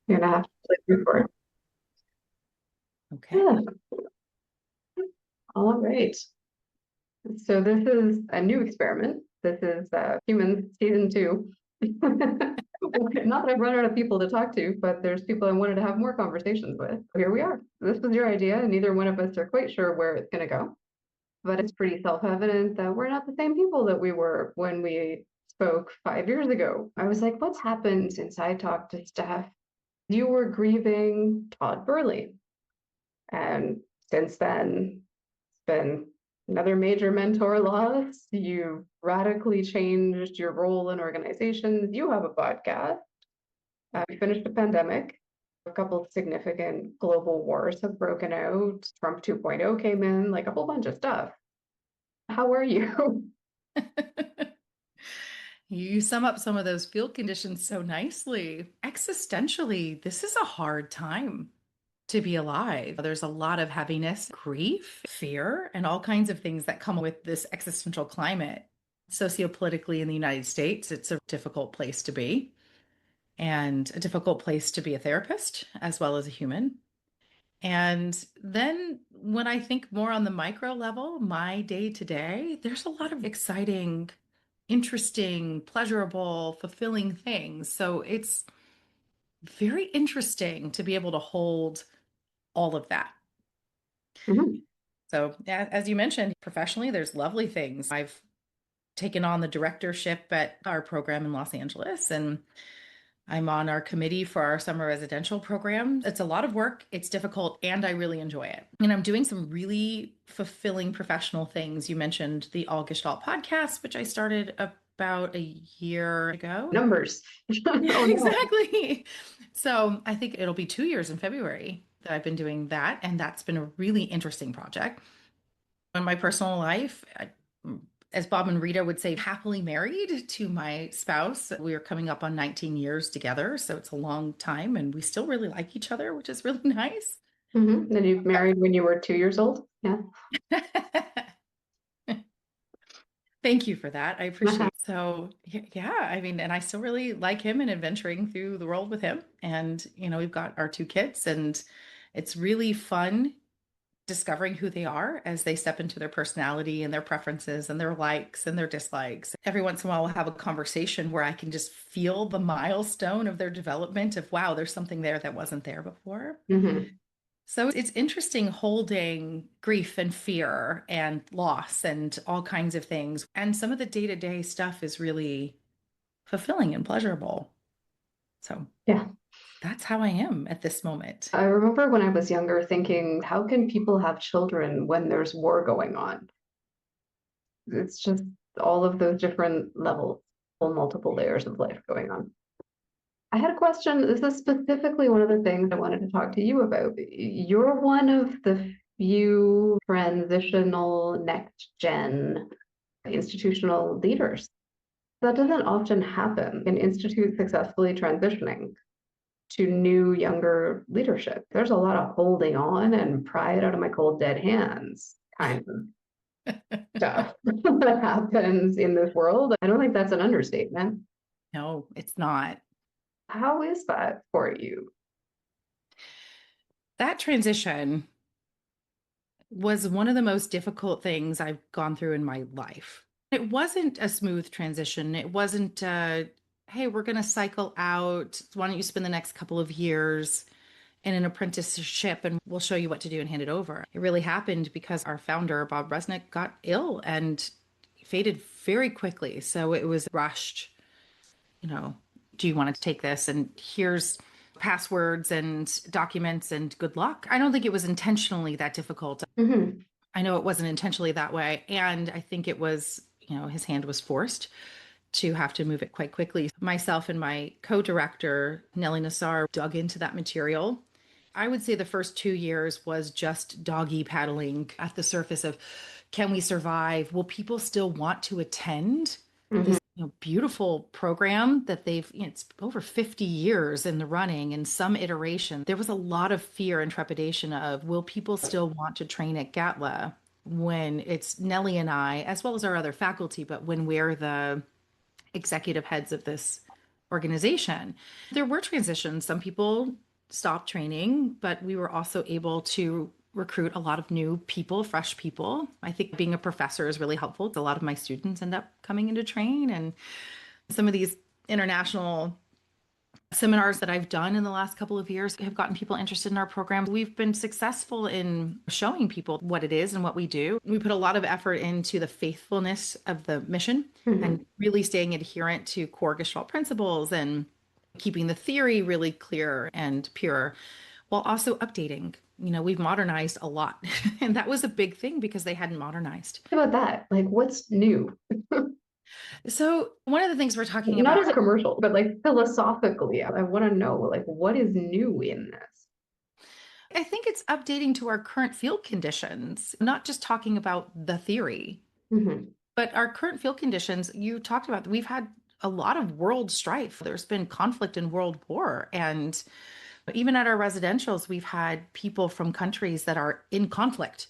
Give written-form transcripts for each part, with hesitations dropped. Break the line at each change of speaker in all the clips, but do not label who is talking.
You're gonna have to click record.
Okay.
Yeah, all right. So this is a new experiment. This is Humans Season 2. Not that I've run out of people to talk to, but there's people I wanted to have more conversations with. Here we are. This was your idea, and neither one of us are quite sure where it's going to go. But it's pretty self-evident that we're not the same people that we were when we spoke 5 years ago. I was like, what's happened since I talked to Steph? You were grieving Todd Burley. And since then, it's been another major mentor loss. You radically changed your role in organizations. You have a podcast. We finished the pandemic. A couple of significant global wars have broken out. Trump 2.0 came in, like a whole bunch of stuff. How are you?
You sum up some of those field conditions so nicely. Existentially, this is a hard time to be alive. There's a lot of heaviness, grief, fear, and all kinds of things that come with this existential climate. Sociopolitically in the United States, it's a difficult place to be, and a difficult place to be a therapist as well as a human. And then when I think more on the micro level, my day to day, there's a lot of exciting, interesting, pleasurable, fulfilling things. So it's very interesting to be able to hold all of that.
Mhm.
So, as you mentioned, professionally, there's lovely things. I've taken on the directorship at our program in Los Angeles, and I'm on our committee for our summer residential program. It's a lot of work, it's difficult, and I really enjoy it. And I'm doing some really fulfilling professional things. You mentioned the All Gestalt podcast, which I started about a year ago.
Numbers. Oh no.
Exactly. So I think it'll be 2 years in February that I've been doing that. And that's been a really interesting project. In my personal life, as Bob and Rita would say, happily married to my spouse. We are coming up on 19 years together, so it's a long time, and we still really like each other, which is really nice.
Then you married when you were 2 years old? Yeah.
Thank you for that. I appreciate it. So, yeah, I mean, and I still really like him and adventuring through the world with him. And, we've got our two kids, and it's really fun discovering who they are as they step into their personality and their preferences and their likes and their dislikes. Every once in a while, we'll have a conversation where I can just feel the milestone of their development of, wow, there's something there that wasn't there before.
Hmm.
So it's interesting holding grief and fear and loss and all kinds of things. And some of the day-to-day stuff is really fulfilling and pleasurable. So
Yeah.
that's how I am at this moment.
I remember when I was younger thinking, how can people have children when there's war going on? It's just all of those different levels, multiple layers of life going on. I had a question. This is specifically one of the things I wanted to talk to you about. You're one of the few transitional next gen institutional leaders. That doesn't often happen in institutes successfully transitioning to new, younger leadership. There's a lot of holding on and pry it out of my cold, dead hands kind of stuff that happens in this world. I don't think that's an understatement.
No, it's not.
How is that for you?
That transition was one of the most difficult things I've gone through in my life. It wasn't a smooth transition. It wasn't, hey, we're going to cycle out. Why don't you spend the next couple of years in an apprenticeship and we'll show you what to do and hand it over. It really happened because our founder, Bob Resnick, got ill and faded very quickly. So it was rushed, you know, do you want to take this? And here's passwords and documents and good luck. I don't think it was intentionally that difficult.
Hmm.
I know it wasn't intentionally that way. And I think it was, his hand was forced to have to move it quite quickly. Myself and my co-director, Nellie Nassar, dug into that material. I would say the first 2 years was just doggy paddling at the surface of, can we survive? Will people still want to attend
Hmm.
this beautiful program that it's over 50 years in the running in some iteration. There was a lot of fear and trepidation of, will people still want to train at GATLA when it's Nellie and I, as well as our other faculty, but when we're the executive heads of this organization. There were transitions. Some people stopped training, but we were also able to recruit a lot of new people, fresh people. I think being a professor is really helpful. A lot of my students end up coming into train, and some of these international seminars that I've done in the last couple of years have gotten people interested in our program. We've been successful in showing people what it is and what we do. We put a lot of effort into the faithfulness of the mission and really staying adherent to core Gestalt principles and keeping the theory really clear and pure while also updating. You know, we've modernized a lot. And that was a big thing because they hadn't modernized.
How about that? Like, what's new?
So, one of the things we're talking
Not
about,
as a commercial, but like philosophically, I want to know, like, what is new in this?
I think it's updating to our current field conditions, not just talking about the theory,
Mhm.
but our current field conditions. You talked about, we've had a lot of world strife. There's been conflict and world war. And even at our residentials, we've had people from countries that are in conflict.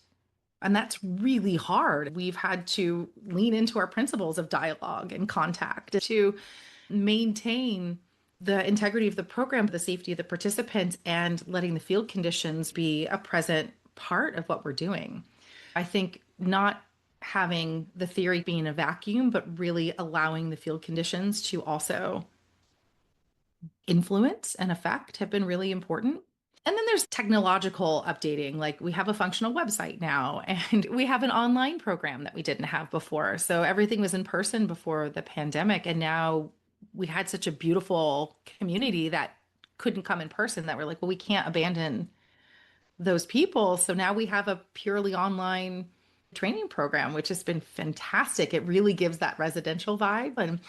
And that's really hard. We've had to lean into our principles of dialogue and contact to maintain the integrity of the program, the safety of the participants, and letting the field conditions be a present part of what we're doing. I think not having the theory be in a vacuum, but really allowing the field conditions to also influence and affect have been really important. And then there's technological updating. Like we have a functional website now, and we have an online program that we didn't have before. So everything was in person before the pandemic. And now we had such a beautiful community that couldn't come in person that we're like, well, we can't abandon those people. So now we have a purely online training program, which has been fantastic. It really gives that residential vibe and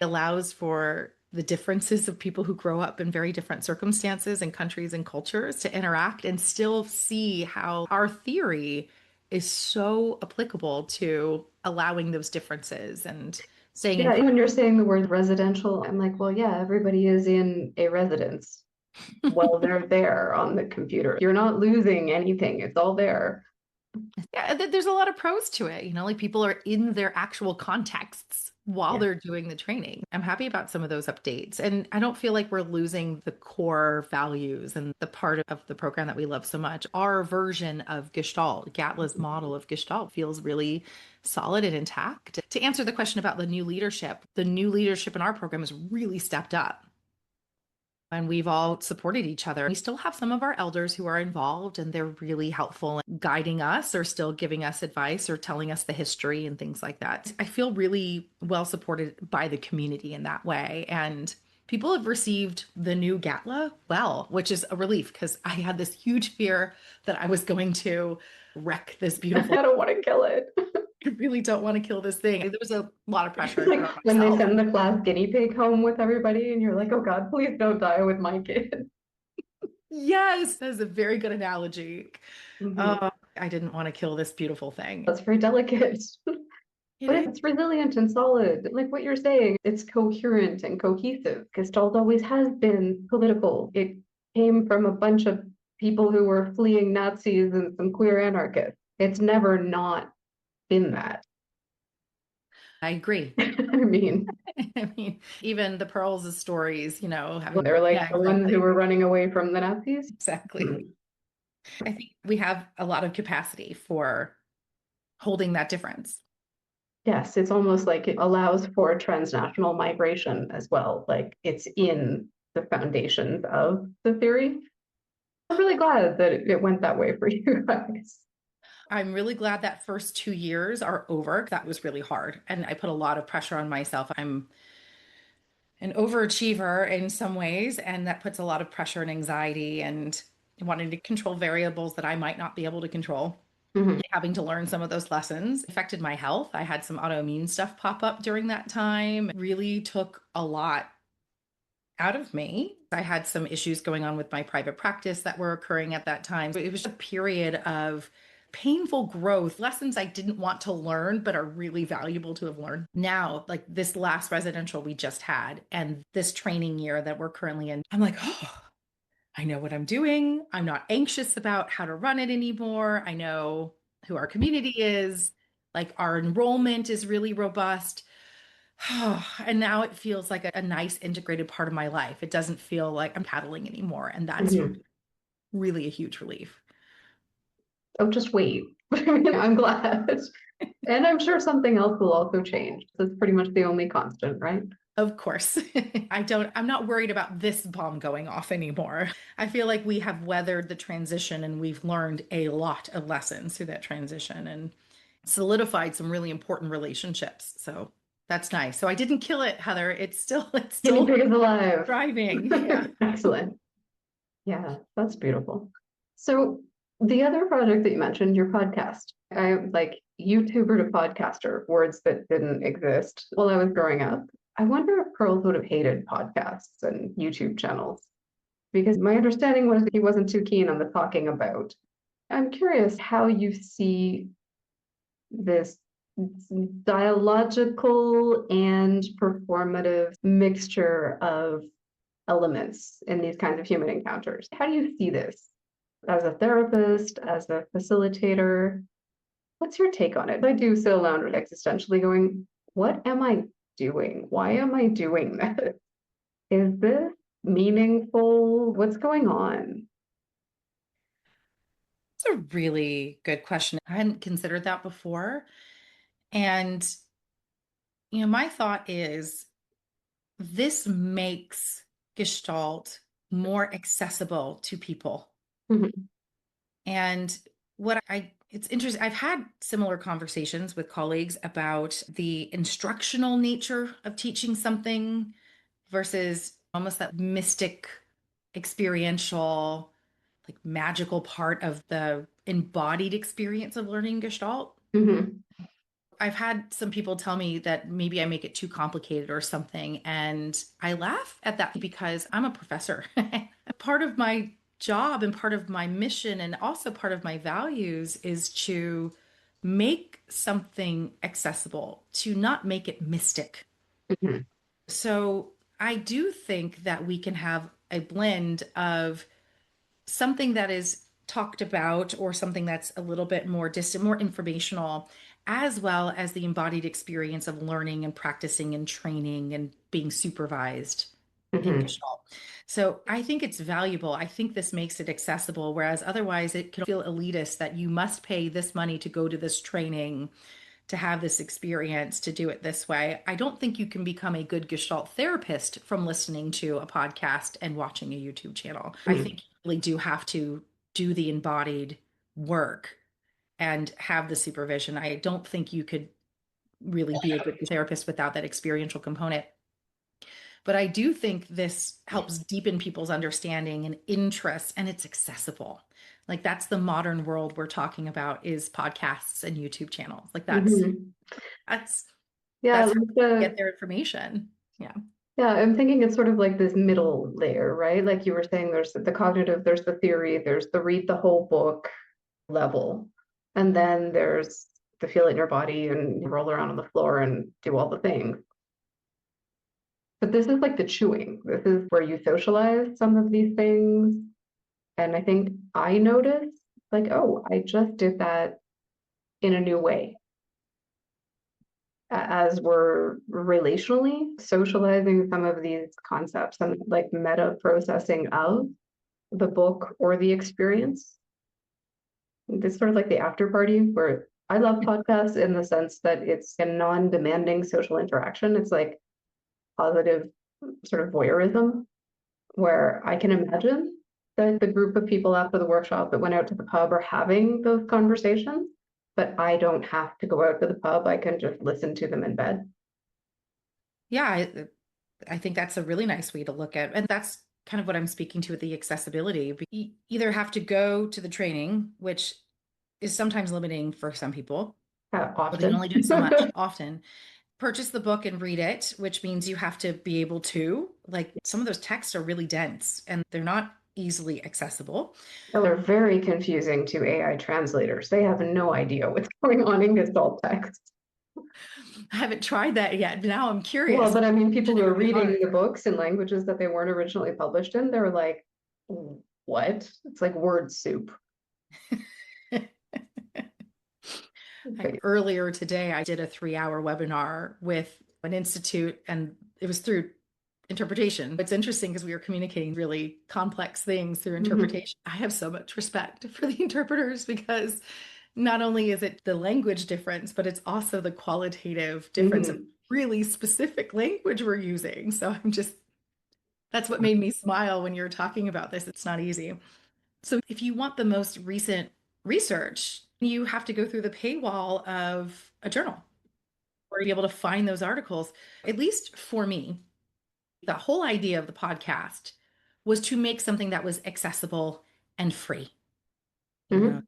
allows for the differences of people who grow up in very different circumstances and countries and cultures to interact and still see how our theory is so applicable to allowing those differences and staying
Yeah,
in.
when you're saying the word residential, I'm like, well, yeah, everybody is in a residence. Well, they're there on the computer. You're not losing anything. It's all there.
Yeah, there's a lot of pros to it. You know, like people are in their actual contexts while
Yeah.
they're doing the training. I'm happy about some of those updates. And I don't feel like we're losing the core values and the part of the program that we love so much. Our version of Gestalt, Gatla's model of Gestalt, feels really solid and intact. To answer the question about the new leadership in our program has really stepped up. And we've all supported each other. We still have some of our elders who are involved and they're really helpful in guiding us or still giving us advice or telling us the history and things like that. I feel really well supported by the community in that way. And people have received the new Gatla well, which is a relief because I had this huge fear that I was going to wreck this beautiful.
I don't want to kill it.
I really don't want to kill this thing. There was a lot of pressure
Like
on
when they
myself.
send the class guinea pig home with everybody, and you're like, oh God, please don't die with my kid.
Yes, that's a very good analogy.
Mhm.
Oh, I didn't want to kill this beautiful thing.
That's very delicate.
It
But
is.
it's resilient and solid. Like what you're saying, it's coherent and cohesive. Gestalt always has been political. It came from a bunch of people who were fleeing Nazis and some queer anarchists. It's never not been that.
I agree.
I mean,
I mean, even the Pearls' stories, you know, having,
they're like
yeah,
the ones who
exactly.
were running away from the Nazis.
Exactly.
Mhm.
I think we have a lot of capacity for holding that difference.
Yes, it's almost like it allows for transnational migration as well. Like it's in the foundations of the theory. I'm really glad that it went that way for you guys.
I'm really glad that first 2 years are over. That was really hard. And I put a lot of pressure on myself. I'm an overachiever in some ways, and that puts a lot of pressure and anxiety and wanting to control variables that I might not be able to control.
Mhm.
Having to learn some of those lessons affected my health. I had some autoimmune stuff pop up during that time. It really took a lot out of me. I had some issues going on with my private practice that were occurring at that time. So it was a period of painful growth, lessons I didn't want to learn, but are really valuable to have learned. Now, like this last residential we just had, and this training year that we're currently in, I'm like, oh, I know what I'm doing. I'm not anxious about how to run it anymore. I know who our community is. Like our enrollment is really robust. And now it feels like a nice integrated part of my life. It doesn't feel like I'm paddling anymore. And that's
Mhm.
really a huge relief.
Oh, just wait. I'm glad. And I'm sure something else will also change. That's pretty much the only constant, right?
Of course. I'm not worried about this bomb going off anymore. I feel like we have weathered the transition and we've learned a lot of lessons through that transition and solidified some really important relationships. So that's nice. So I didn't kill it, Heather. It's
Guinea
still
pig is alive.
thriving. Yeah.
Excellent. Yeah, that's beautiful. So the other project that you mentioned, your podcast, I like YouTuber to podcaster, words that didn't exist while I was growing up. I wonder if Pearls would have hated podcasts and YouTube channels because my understanding was he wasn't too keen on the talking about. I'm curious how you see this dialogical and performative mixture of elements in these kinds of human encounters. How do you see this as a therapist, as a facilitator? What's your take on it? I do sit alone existentially going, what am I doing? Why am I doing this? Is this meaningful? What's going on?
It's a really good question. I hadn't considered that before. And, my thought is this makes Gestalt more accessible to people.
Mhm.
And it's interesting. I've had similar conversations with colleagues about the instructional nature of teaching something versus almost that mystic, experiential, like magical part of the embodied experience of learning Gestalt.
Mhm.
I've had some people tell me that maybe I make it too complicated or something. And I laugh at that because I'm a professor. Part of my job and part of my mission and also part of my values is to make something accessible, to not make it mystic.
Mhm.
So I do think that we can have a blend of something that is talked about or something that's a little bit more distant, more informational, as well as the embodied experience of learning and practicing and training and being supervised in
Mhm.
Gestalt. So I think it's valuable. I think this makes it accessible, whereas otherwise it can feel elitist that you must pay this money to go to this training, to have this experience, to do it this way. I don't think you can become a good Gestalt therapist from listening to a podcast and watching a YouTube channel. I
Mhm.
think you really do have to do the embodied work and have the supervision. I don't think you could really be a good therapist without that experiential component. But I do think this helps deepen people's understanding and interests, and it's accessible. Like that's the modern world we're talking about is podcasts and YouTube channels. Like
Mhm.
that's
Yeah,
that's how
like
they
the
get their information. Yeah.
yeah, I'm thinking it's sort of like this middle layer, right? Like you were saying, there's the cognitive, there's the theory, there's the read the whole book level, and then there's the feel it in your body and roll around on the floor and do all the things. But this is like the chewing. This is where you socialize some of these things. And I think I noticed, like, oh, I just did that in a new way. As we're relationally socializing some of these concepts and like meta processing of the book or the experience. This sort of like the after party where I love podcasts in the sense that it's a non-demanding social interaction. It's like positive sort of voyeurism where I can imagine that the group of people after the workshop that went out to the pub are having those conversations, but I don't have to go out to the pub. I can just listen to them in bed.
Yeah, I think that's a really nice way to look at, and that's kind of what I'm speaking to with the accessibility. You either have to go to the training, which is sometimes limiting for some people, or they can
Often.
only do it so much often. Purchase the book and read it, which means you have to be able to, like, some of those texts are really dense and they're not easily accessible.
They're very confusing to AI translators. They have no idea what's going on in Gestalt text.
I haven't tried that yet. Now I'm
Well,
curious.
but I mean, people who
It
are
would be
reading
hard.
the books in languages that they weren't originally published in, they're like, what? It's like word soup.
Earlier today, I did a 3-hour webinar with an institute, and it was through interpretation. It's interesting because we were communicating really complex things through interpretation. I have so much respect for the interpreters because not only is it the language difference, but it's also the qualitative difference of really specific language we're using. So that's what made me smile when you're talking about this. It's not easy. So if you want the most recent research, you have to go through the paywall of a journal or be able to find those articles. At least for me, the whole idea of the podcast was to make something that was accessible and free. You know,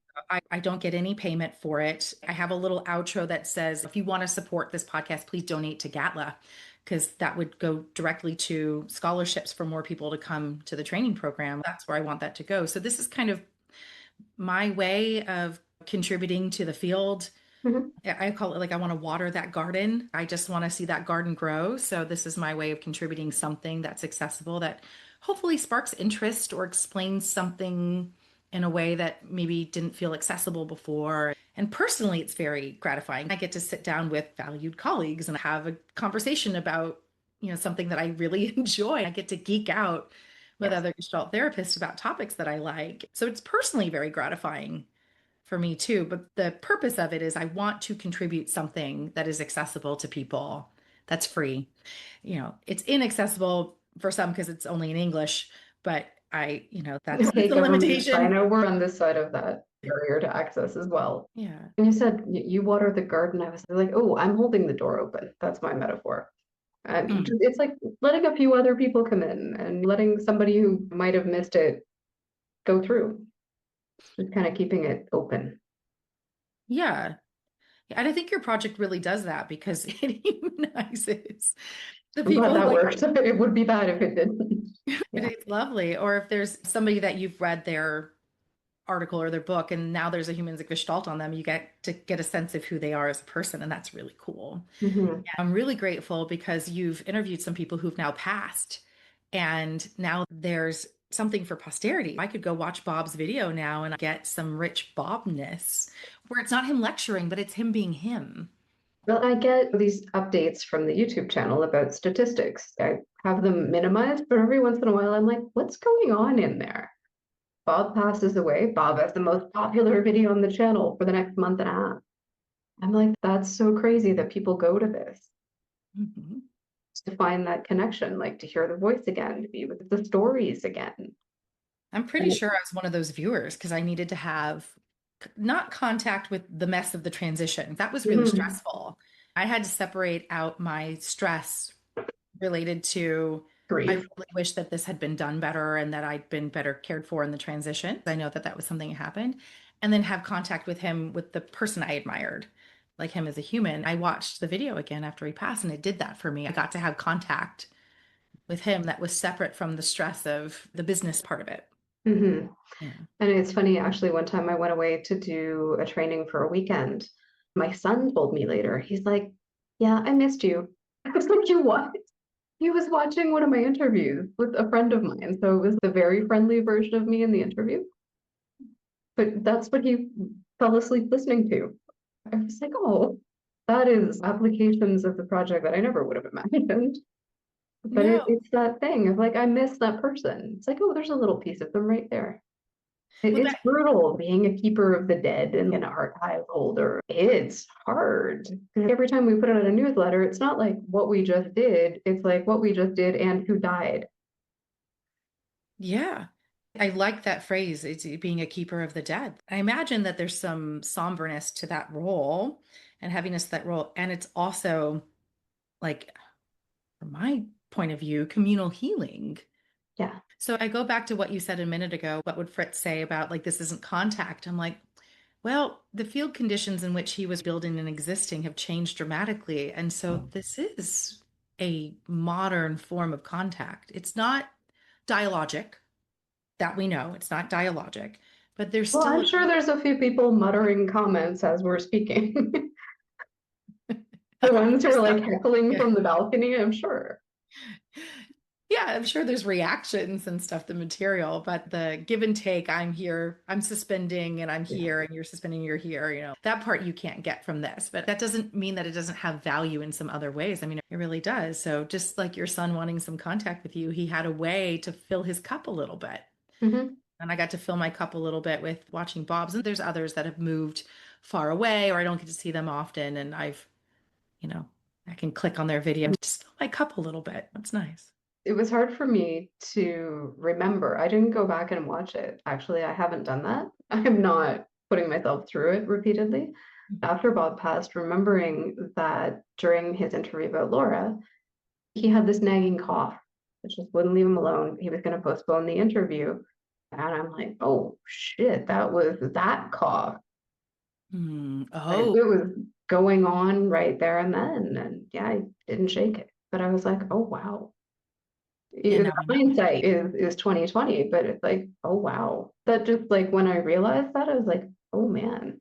I don't get any payment for it. I have a little outro that says, if you want to support this podcast, please donate to GATLA, because that would go directly to scholarships for more people to come to the training program. That's where I want that to go. So this is kind of my way of contributing to the field. I call it like I want to water that garden. I just want to see that garden grow. So this is my way of contributing something that's accessible, that hopefully sparks interest or explains something in a way that maybe didn't feel accessible before. And personally, it's very gratifying. I get to sit down with valued colleagues and have a conversation about, something that I really enjoy. I get to geek out with other Gestalt therapists about topics that I like. So it's personally very gratifying for me too. But the purpose of it is I want to contribute something that is accessible to people, that's free. It's inaccessible for some because it's only in English, but that's
Okay,
the
government in
limitation.
China, we're on this side of that barrier to access as well.
Yeah.
And you said you water the garden. I was like, oh, I'm holding the door open. That's my metaphor. And it's like letting a few other people come in and letting somebody who might have missed it go through. Just kind of keeping it open.
Yeah. And I think your project really does that because it humanizes the
I'm glad
people.
that worked. It would be bad if it didn't. Yeah.
It's lovely. Or if there's somebody that you've read their article or their book and now there's a human gestalt on them, you get to get a sense of who they are as a person, and that's really cool. I'm really grateful because you've interviewed some people who've now passed, and now there's something for posterity. I could go watch Bob's video now and get some rich Bobness where it's not him lecturing, but it's him being him.
Well, I get these updates from the YouTube channel about statistics. I have them minimized, but every once in a while I'm like, what's going on in there? Bob passes away. Bob has the most popular video on the channel for the next month and a half. I'm like, that's so crazy that people go to this to find that connection, like to hear the voice again, to be with the stories again.
I'm pretty sure I was one of those viewers because I needed to have not contact with the mess of the transition. That was really stressful. I had to separate out my stress related to grief. I really wish that this had been done better and that I'd been better cared for in the transition. I know that that was something that happened. And then have contact with him, with the person I admired, like him as a human. I watched the video again after he passed, and it did that for me. I got to have contact with him that was separate from the stress of the business part of it.
Yeah. And it's funny, actually, one time I went away to do a training for a weekend. My son told me later, he's like, yeah, I missed you. I was like, you what? He was watching one of my interviews with a friend of mine. So it was the very friendly version of me in the interview. But that's what he fell asleep listening to. I was like, oh, that is applications of the project that I never would have imagined. But it's that thing of like, I miss that person. It's like, oh, there's a little piece of them right there. It's brutal being a keeper of the dead in an archive holder. It's hard. Every time we put out a newsletter, it's not like what we just did. It's like what we just did and who died.
Yeah. I like that phrase. It's being a keeper of the dead. I imagine that there's some somberness to that role and heaviness to that role. And it's also like, from my point of view, communal healing.
Yeah.
So I go back to what you said a minute ago. What would Fritz say about like, this isn't contact? I'm like, well, the field conditions in which he was building and existing have changed dramatically. And so this is a modern form of contact. It's not dialogic, that we know. It's not dialogic, but there's still.
I'm sure there's a few people muttering comments as we're speaking. The ones who are like heckling from the balcony, I'm sure.
Yeah, I'm sure there's reactions and stuff, the material, but the give and take, I'm here, I'm suspending and I'm
Yeah.
here and you're suspending, you're here, that part you can't get from this. But that doesn't mean that it doesn't have value in some other ways. I mean, it really does. So just like your son wanting some contact with you, he had a way to fill his cup a little bit.
Hmm.
And I got to fill my cup a little bit with watching Bob's. And there's others that have moved far away or I don't get to see them often. And you know, I can click on their video and just fill my cup a little bit. That's nice.
It was hard for me to remember. I didn't go back and watch it. Actually, I haven't done that. I'm not putting myself through it repeatedly. After Bob passed, remembering that during his interview about Laura, he had this nagging cough that just wouldn't leave him alone. He was going to postpone the interview. And I'm like, oh shit, that was that cough. Like,
Oh,
it was going on right there and then. And yeah, I didn't shake it. But I was like, oh wow.
yeah,
In
now I know.
hindsight is 2020, but it's like, oh wow. That just like when I realized that, I was like, oh man.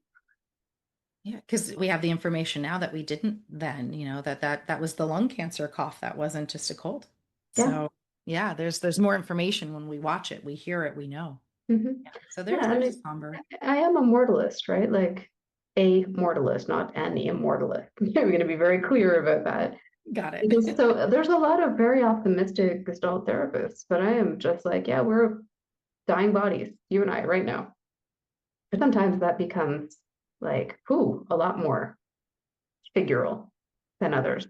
Yeah, because we have the information now that we didn't then, that was the lung cancer cough. That wasn't just a cold.
Yeah.
So yeah, there's more information when we watch it, we hear it, we know.
Hmm.
Yeah. So
Yeah,
there's a somber.
I am a mortalist, right? Like a mortalist, not an immortalist. I'm going to be very clear about that.
Got
Because
it.
so there's a lot of very optimistic Gestalt therapists, but I am just like, yeah, we're dying bodies, you and I, right now. But sometimes that becomes like, whew, a lot more figural than others.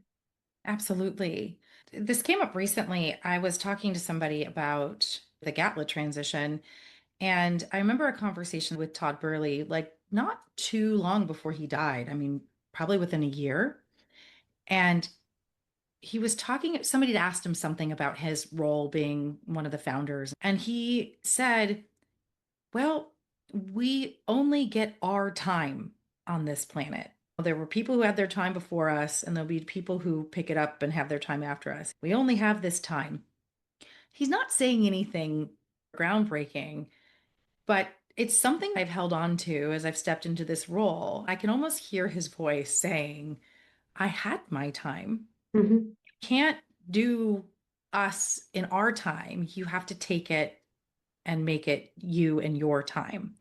Absolutely. This came up recently. I was talking to somebody about the Gatla transition, and I remember a conversation with Todd Burley, like not too long before he died. I mean, probably within a year. And he was talking, somebody had asked him something about his role being one of the founders. And he said, well, we only get our time on this planet. There were people who had their time before us, and there'll be people who pick it up and have their time after us. We only have this time. He's not saying anything groundbreaking, but it's something I've held on to as I've stepped into this role. I can almost hear his voice saying, I had my time.
Hmm.
Can't do us in our time. You have to take it and make it you and your time.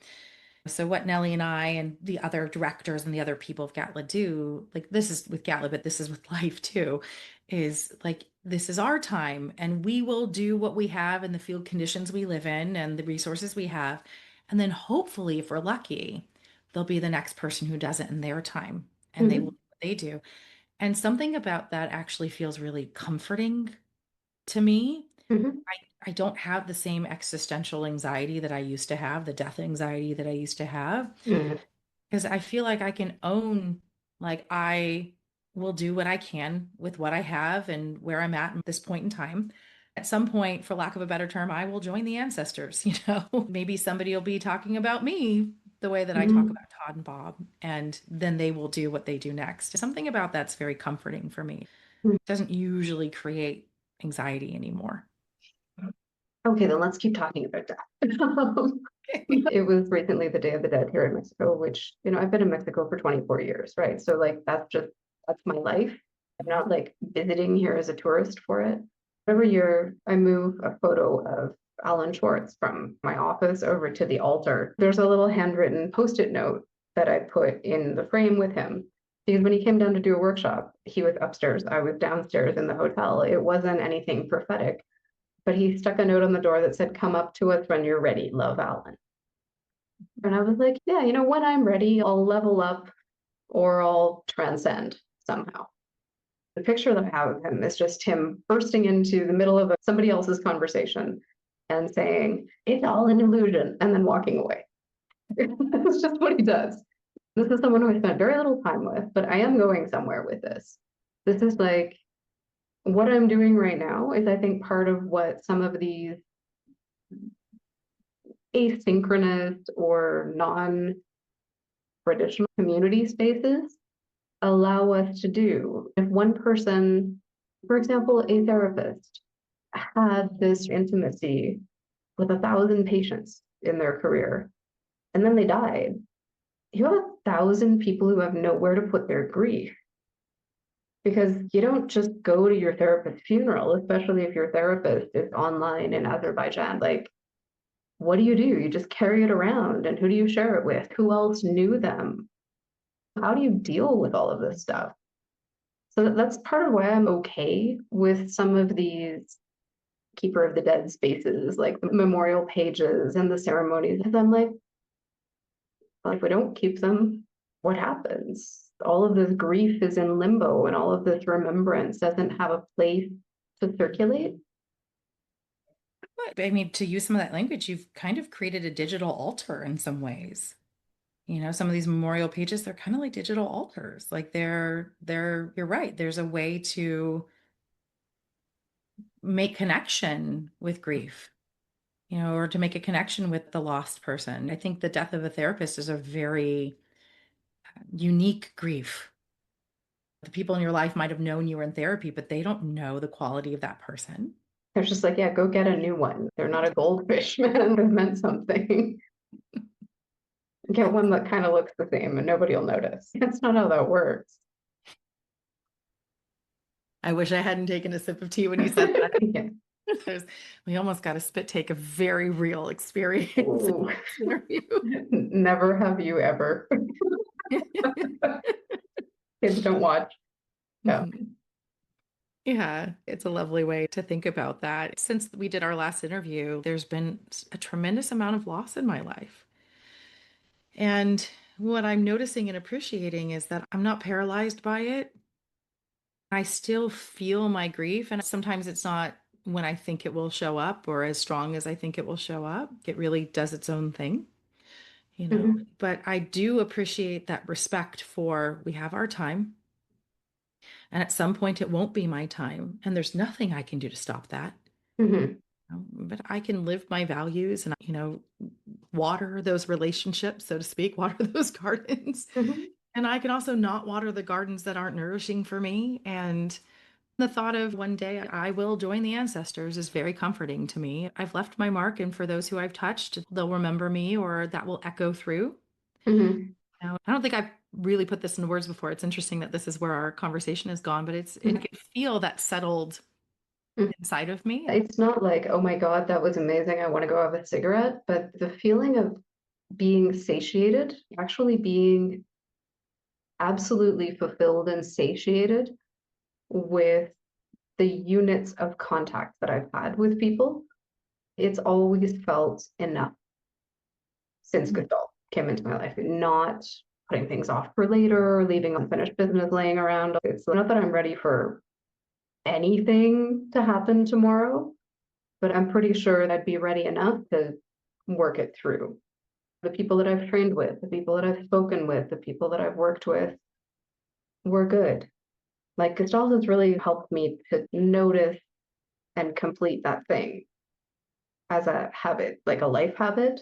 So what Nellie and I and the other directors and the other people of Gatla do, like this is with Gatla, but this is with life too, is like this is our time and we will do what we have in the field conditions we live in and the resources we have. And then hopefully, if we're lucky, there'll be the next person who does it in their time and they will
Hmm.
do what they do. And something about that actually feels really comforting to me.
Hmm.
I don't have the same existential anxiety that I used to have, the death anxiety that I used to have,
Hmm.
because I feel like I can own, like, I will do what I can with what I have and where I'm at this point in time. At some point, for lack of a better term, I will join the ancestors, Maybe somebody will be talking about me the way that I talk
Hmm.
about Todd and Bob, and then they will do what they do next. Something about that's very comforting for me. It doesn't usually create anxiety anymore.
Okay, then let's keep talking about that. It was recently the Day of the Dead here in Mexico, which, I've been in Mexico for 24 years, right? So like that's my life. I'm not like visiting here as a tourist for it. Every year I move a photo of Alan Schwartz from my office over to the altar. There's a little handwritten post-it note that I put in the frame with him. Because when he came down to do a workshop, he was upstairs, I was downstairs in the hotel. It wasn't anything prophetic, but he stuck a note on the door that said, "Come up to us when you're ready, love, Alan." And I was like, yeah, when I'm ready, I'll level up or I'll transcend somehow. The picture that I have of him is just him bursting into the middle of somebody else's conversation and saying, "It's all an illusion," and then walking away. That's just what he does. This is someone who I spent very little time with, but I am going somewhere with this. This is like what I'm doing right now is, I think, part of what some of these asynchronous or non-traditional community spaces allow us to do. If one person, for example, a therapist, had this intimacy with 1,000 patients in their career, and then they died, you have 1,000 people who have nowhere to put their grief. Because you don't just go to your therapist's funeral, especially if your therapist is online in Azerbaijan. Like, what do? You just carry it around, and who do you share it with? Who else knew them? How do you deal with all of this stuff? So that's part of why I'm okay with some of these keeper of the dead spaces, like the memorial pages and the ceremonies. Because I'm like, well, if we don't keep them, what happens? All of this grief is in limbo, and all of this remembrance doesn't have a place to circulate.
But I mean, to use some of that language, you've kind of created a digital altar in some ways. You know, some of these memorial pages, they're kind of like digital altars. Like you're right. There's a way to make connection with grief, you know, or to make a connection with the lost person. I think the death of a therapist is a very unique grief. The people in your life might have known you were in therapy, but they don't know the quality of that person.
They're just like, yeah, go get a new one. They're not a goldfish, man. It meant something. Get one that kind of looks the same and nobody will notice. That's not how that works.
I wish I hadn't taken a sip of tea when you said that.
Yeah.
We almost got a spit take of very real experience
Ooh.
in this interview.
Never have you ever. Kids don't watch. No.
Yeah, it's a lovely way to think about that. Since we did our last interview, there's been a tremendous amount of loss in my life. And what I'm noticing and appreciating is that I'm not paralyzed by it. I still feel my grief, and sometimes it's not when I think it will show up or as strong as I think it will show up. It really does its own thing, you know.
Mhm.
But I do appreciate that respect for we have our time, and at some point it won't be my time, and there's nothing I can do to stop that.
Mhm.
But I can live my values and, you know, water those relationships, so to speak, water those gardens.
Mhm.
And I can also not water the gardens that aren't nourishing for me. And the thought of one day I will join the ancestors is very comforting to me. I've left my mark, and for those who I've touched, they'll remember me or that will echo through.
Mhm.
Now, I don't think I've really put this into words before. It's interesting that this is where our conversation has gone, but it
Mhm.
can feel that settled
Mhm.
inside of me.
It's not like, oh my God, that was amazing. I want to go have a cigarette. But the feeling of being satiated, actually being absolutely fulfilled and satiated with the units of contact that I've had with people, it's always felt enough since Gestalt came into my life, not putting things off for later, or leaving unfinished business laying around. It's not that I'm ready for anything to happen tomorrow, but I'm pretty sure I'd be ready enough to work it through. The people that I've trained with, the people that I've spoken with, the people that I've worked with, were good. Like Gestalt has really helped me to notice and complete that thing as a habit, like a life habit.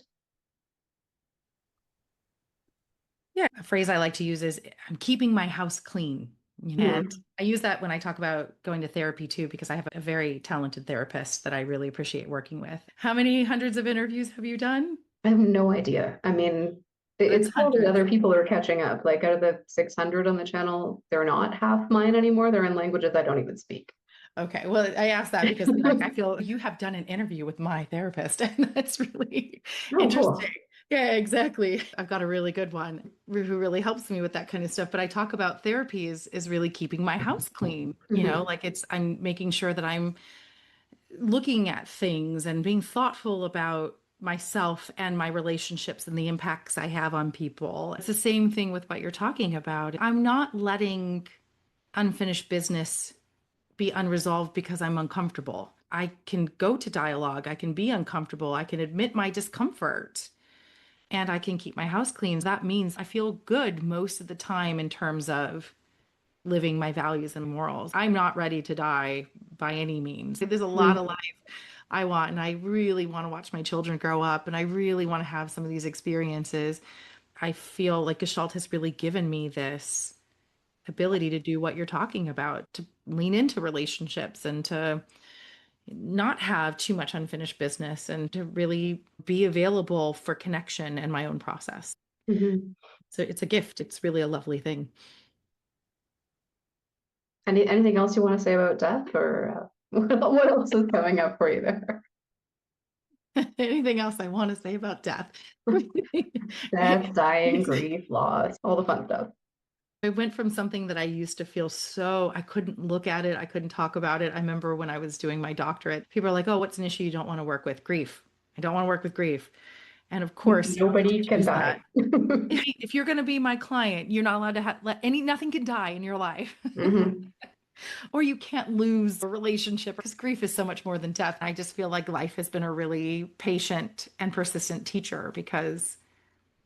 Yeah, a phrase I like to use is I'm keeping my house clean. You know, and
Mm.
I use that when I talk about going to therapy too, because I have a very talented therapist that I really appreciate working with. How many hundreds of interviews have you done?
I have no idea. I mean,
It's
it's probably
hundreds.
other people are catching up. Like out of the 600 on the channel, they're not half mine anymore. They're in languages I don't even speak.
Okay. Well, I asked that because like I feel you have done an interview with my therapist, and that's really
Oh,
interesting.
cool.
Yeah, exactly. I've got a really good one who really helps me with that kind of stuff. But I talk about therapy is really keeping my house clean. You know,
Mhm.
like I'm making sure that I'm looking at things and being thoughtful about myself and my relationships and the impacts I have on people. It's the same thing with what you're talking about. I'm not letting unfinished business be unresolved because I'm uncomfortable. I can go to dialogue, I can be uncomfortable, I can admit my discomfort, and I can keep my house clean. That means I feel good most of the time in terms of living my values and morals. I'm not ready to die by any means. There's a lot of
Mhm.
life I want, and I really want to watch my children grow up, and I really want to have some of these experiences. I feel like Gestalt has really given me this ability to do what you're talking about, to lean into relationships and to not have too much unfinished business and to really be available for connection and my own process.
Mhm.
So it's a gift. It's really a lovely thing.
Anything else you want to say about death, or what else is coming up for you there?
Anything else I want to say about death?
Death, dying, grief, loss, all the fun stuff.
I went from something that I used to feel so I couldn't look at it, I couldn't talk about it. I remember when I was doing my doctorate, people are like, "Oh, what's an issue you don't want to work with?" Grief. I don't want to work with grief. And of course, you have to
Nobody can
choose
die.
that. If you're going to be my client, you're not allowed to let nothing can die in your life.
Mhm.
Or you can't lose a relationship because grief is so much more than death. I just feel like life has been a really patient and persistent teacher because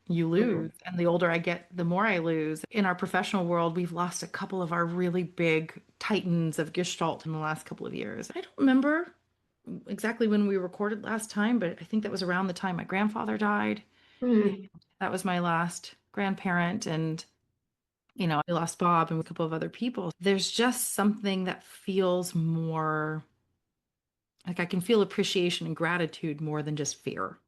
you lose.
Mhm.
And the older I get, the more I lose. In our professional world, we've lost a couple of our really big titans of Gestalt in the last couple of years. I don't remember exactly when we recorded last time, but I think that was around the time my grandfather died. And
Mhm.
that was my last grandparent. And, I lost Bob and a couple of other people. There's just something that feels more like I can feel appreciation and gratitude more than just fear.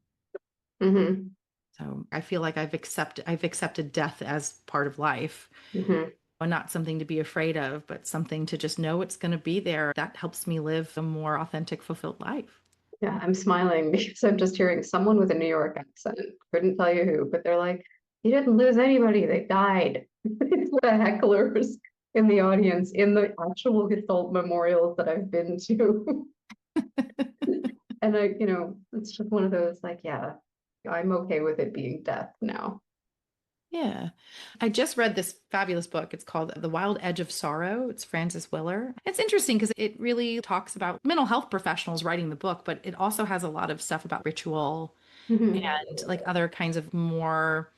Mhm.
So I feel like I've accepted death as part of life,
Mhm.
and not something to be afraid of, but something to just know it's going to be there. That helps me live a more authentic, fulfilled life.
Yeah, I'm smiling because I'm just hearing someone with a New York accent. Couldn't tell you who, but they're like, "You didn't lose anybody, they died." It's the hecklers in the audience in the actual Gestalt memorials that I've been to. And it's just one of those like, yeah, I'm okay with it being death now.
Yeah. I just read this fabulous book. It's called The Wild Edge of Sorrow. It's Francis Willer. It's interesting because it really talks about mental health professionals writing the book, but it also has a lot of stuff about ritual
Mhm.
and like other kinds of more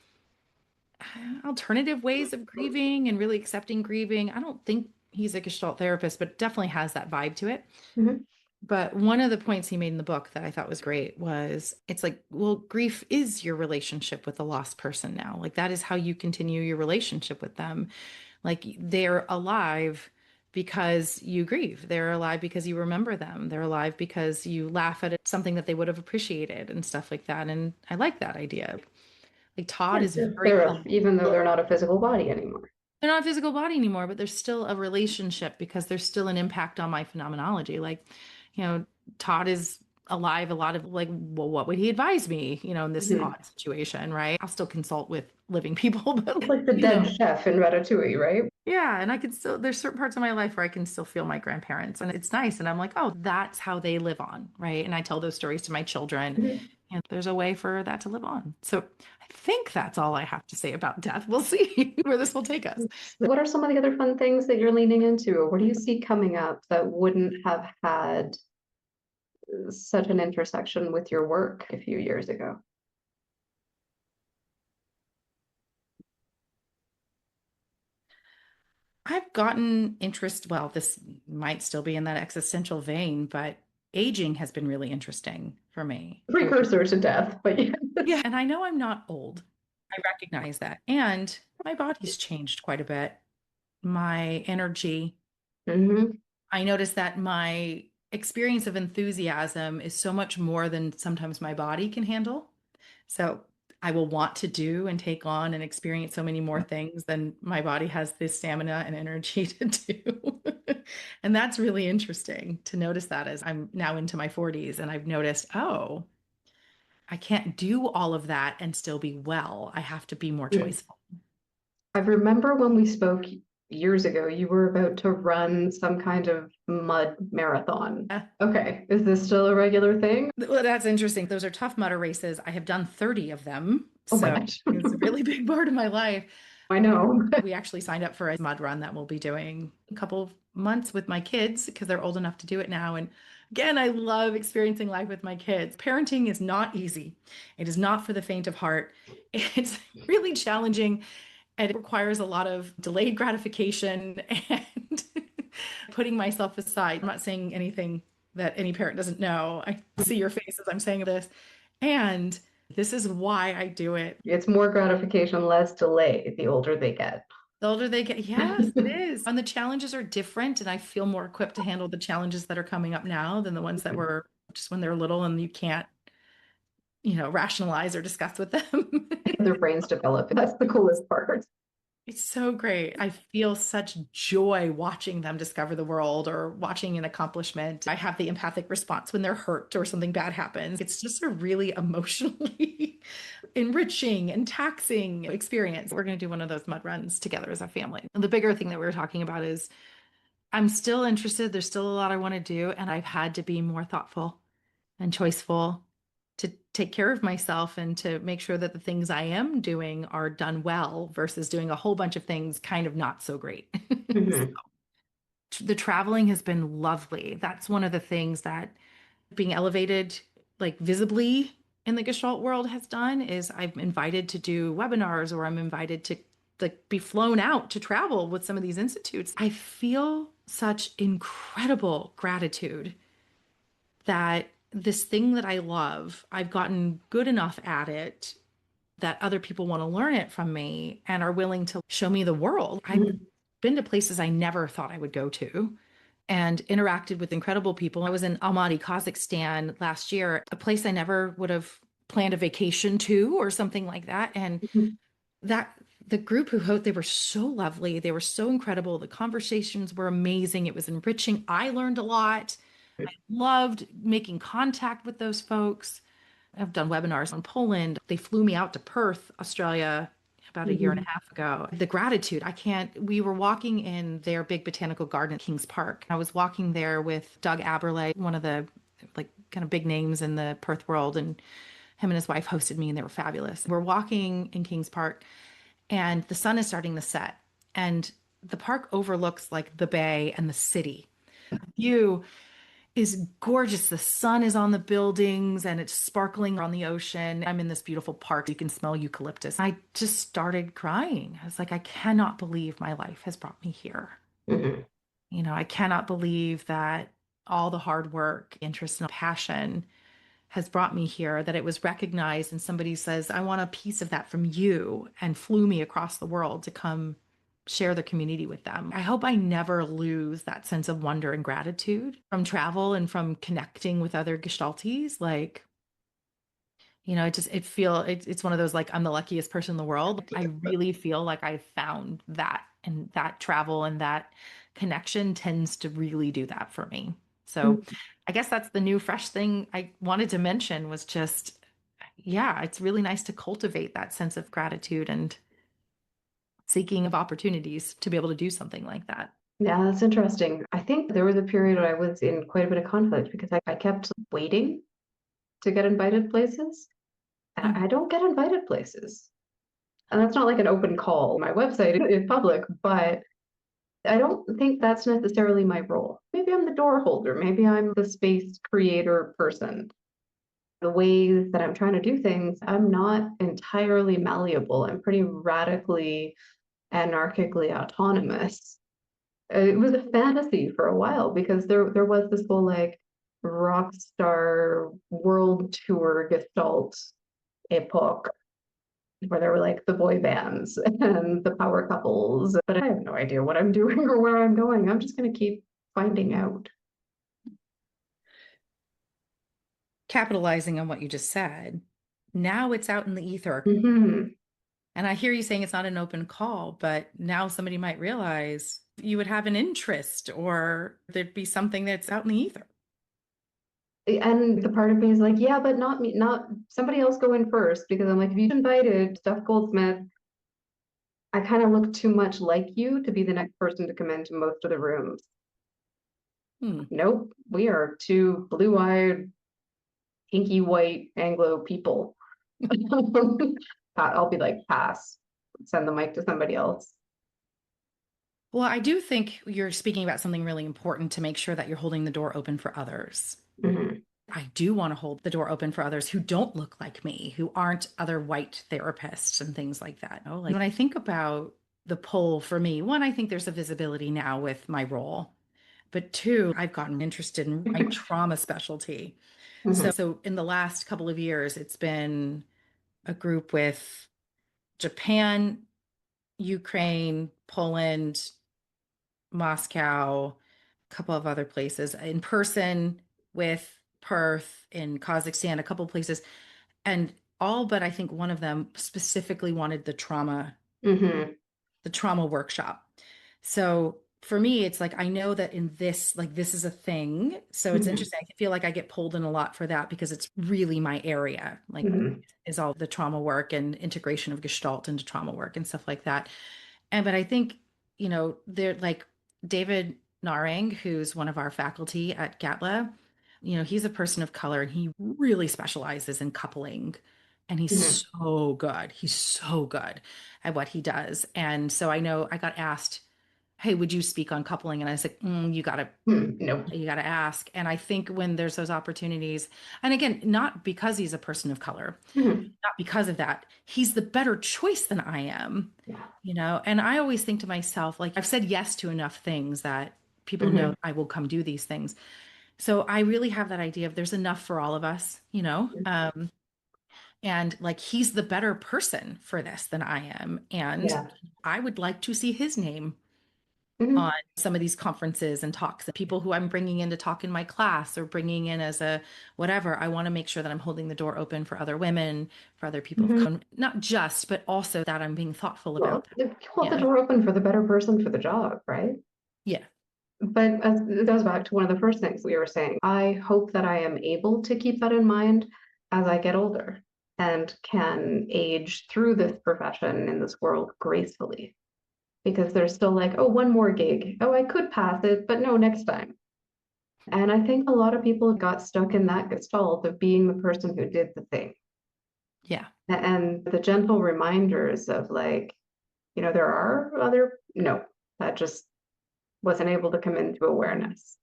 alternative ways of grieving and really accepting grieving. I don't think he's a Gestalt therapist, but definitely has that vibe to it.
Mhm.
But one of the points he made in the book that I thought was great was it's like, well, grief is your relationship with a lost person now. Like that is how you continue your relationship with them. Like they're alive because you grieve. They're alive because you remember them. They're alive because you laugh at something that they would have appreciated and stuff like that. And I like that idea. Like Todd
Yeah,
is very
even though they're not a physical body anymore.
they're not a physical body anymore, but there's still a relationship because there's still an impact on my phenomenology. Like, you know, Todd is alive a lot of like, well, what would he advise me, in this
Mhm.
odd situation, right? I'll still consult with living people, but
It's like the dead chef in Ratatouille, right?
yeah, and I can still, there's certain parts of my life where I can still feel my grandparents and it's nice. And I'm like, oh, that's how they live on, right? And I tell those stories to my children
Mhm.
and there's a way for that to live on. So I think that's all I have to say about death. We'll see where this will take us.
What are some of the other fun things that you're leaning into? Or what do you see coming up that wouldn't have had such an intersection with your work a few years ago?
I've gotten interest. Well, this might still be in that existential vein, but aging has been really interesting for me.
Precursor to death, but yeah.
Yeah. And I know I'm not old. I recognize that. And my body's changed quite a bit. My energy,
Mhm.
I noticed that my experience of enthusiasm is so much more than sometimes my body can handle. So I will want to do and take on and experience so many more things than my body has the stamina and energy to do. And that's really interesting to notice that as I'm now into my 40s and I've noticed, oh, I can't do all of that and still be well. I have to be more
Yeah.
choiceful.
I remember when we spoke years ago, you were about to run some kind of mud marathon.
Yeah.
Okay, is this still a regular thing?
Well, that's interesting. Those are Tough Mudder races. I have done 30 of them.
Oh my
So
gosh.
it's a really big part of my life.
I know.
We actually signed up for a mud run that we'll be doing a couple of months with my kids because they're old enough to do it now. And again, I love experiencing life with my kids. Parenting is not easy. It is not for the faint of heart. It's really challenging and it requires a lot of delayed gratification and putting myself aside. I'm not saying anything that any parent doesn't know. I see your face as I'm saying this. And this is why I do it.
It's more gratification, less delay the older they get.
The older they get, yes, it is. And the challenges are different. And I feel more equipped to handle the challenges that are coming up now than the ones that were just when they're little and you can't, rationalize or discuss with them.
Their brains develop. That's the coolest part.
It's so great. I feel such joy watching them discover the world or watching an accomplishment. I have the empathic response when they're hurt or something bad happens. It's just a really emotionally enriching and taxing experience. We're going to do one of those mud runs together as a family. And the bigger thing that we were talking about is I'm still interested. There's still a lot I want to do, and I've had to be more thoughtful and choiceful to take care of myself and to make sure that the things I am doing are done well versus doing a whole bunch of things kind of not so great.
Mhm.
The traveling has been lovely. That's one of the things that being elevated like visibly in the Gestalt world has done is I'm invited to do webinars or I'm invited to like be flown out to travel with some of these institutes. I feel such incredible gratitude that this thing that I love, I've gotten good enough at it that other people want to learn it from me and are willing to show me the world. I've
Mhm.
been to places I never thought I would go to and interacted with incredible people. I was in Almaty, Kazakhstan last year, a place I never would have planned a vacation to or something like that. And
Mhm.
that the group who hosted, they were so lovely. They were so incredible. The conversations were amazing. It was enriching. I learned a lot. I loved making contact with those folks. I've done webinars on Poland. They flew me out to Perth, Australia, about a year and a
Mhm.
half ago. The gratitude, I can't, we were walking in their big botanical garden at Kings Park. I was walking there with Doug Aberlay, one of the like kind of big names in the Perth world, and him and his wife hosted me and they were fabulous. We're walking in Kings Park and the sun is starting to set and the park overlooks like the bay and the city. View is gorgeous. The sun is on the buildings and it's sparkling on the ocean. I'm in this beautiful park. You can smell eucalyptus. I just started crying. I was like, I cannot believe my life has brought me here.
Mhm.
I cannot believe that all the hard work, interest, and passion has brought me here, that it was recognized and somebody says, I want a piece of that from you and flew me across the world to come share the community with them. I hope I never lose that sense of wonder and gratitude from travel and from connecting with other Gestalties. Like, it's one of those like I'm the luckiest person in the world. I really feel like I found that and that travel and that connection tends to really do that for me. So I guess that's the new fresh thing I wanted to mention was just, yeah, it's really nice to cultivate that sense of gratitude and seeking of opportunities to be able to do something like that.
Yeah, that's interesting. I think there was a period where I was in quite a bit of conflict because I kept waiting to get invited places, and
Mhm.
I don't get invited places. And that's not like an open call. My website is public, but I don't think that's necessarily my role. Maybe I'm the door holder. Maybe I'm the space creator person. The ways that I'm trying to do things, I'm not entirely malleable. I'm pretty radically anarchically autonomous. It was a fantasy for a while because there was this whole like rock star world tour gestalt epoch where there were like the boy bands and the power couples. But I have no idea what I'm doing or where I'm going. I'm just going to keep finding out.
Capitalizing on what you just said, now it's out in the ether.
Mhm.
And I hear you saying it's not an open call, but now somebody might realize you would have an interest or there'd be something that's out in the ether.
And the part of me is like, yeah, but not me, not somebody else go in first because I'm like, if you invited Steph Goldsmith, I kind of look too much like you to be the next person to come into most of the rooms.
Hmm.
Nope, we are two blue-eyed, pinky white Anglo people. I'll be like, pass, send the mic to somebody else.
Well, I do think you're speaking about something really important to make sure that you're holding the door open for others.
Mhm.
I do want to hold the door open for others who don't look like me, who aren't other white therapists and things like that. Like when I think about the pull for me, one, I think there's a visibility now with my role, but two, I've gotten interested in my trauma specialty.
Mhm.
So in the last couple of years, it's been a group with Japan, Ukraine, Poland, Moscow, a couple of other places in person with Perth in Kazakhstan, a couple of places, and all but I think one of them specifically wanted the trauma
Mhm.
the trauma workshop. So for me, it's like I know that in this, like this is a thing. So it's
Mhm.
interesting. I feel like I get pulled in a lot for that because it's really my area, like
Mhm.
is all the trauma work and integration of Gestalt into trauma work and stuff like that. And but I think, they're like David Narang, who's one of our faculty at GATLA, he's a person of color and he really specializes in coupling. And he's
Mhm.
so good. He's so good at what he does. And so I know I got asked, hey, would you speak on coupling? And I was like,
No.
you gotta ask. And I think when there's those opportunities, and again, not because he's a person of color,
Mhm.
not because of that, he's the better choice than I am,
Yeah.
and I always think to myself, like, I've said yes to enough things that people know
Mhm.
I will come do these things. So I really have that idea of there's enough for all of us, and like he's the better person for this than I am. And
Yeah.
I would like to see his name on
Mhm.
some of these conferences and talks, and people who I'm bringing in to talk in my class or bringing in as a whatever. I want to make sure that I'm holding the door open for other women, for other people of
Mhm.
color, not just, but also that I'm being thoughtful
Well,
about them.
if you hold the
Yeah.
door open for the better person for the job, right?
Yeah.
But as it goes back to one of the first things we were saying, I hope that I am able to keep that in mind as I get older and can age through this profession in this world gracefully. Because there's still like, oh, one more gig. Oh, I could pass it, but no, next time. And I think a lot of people got stuck in that gestalt of being the person who did the thing.
Yeah.
And the gentle reminders of like, there are other, no, that just wasn't able to come into awareness.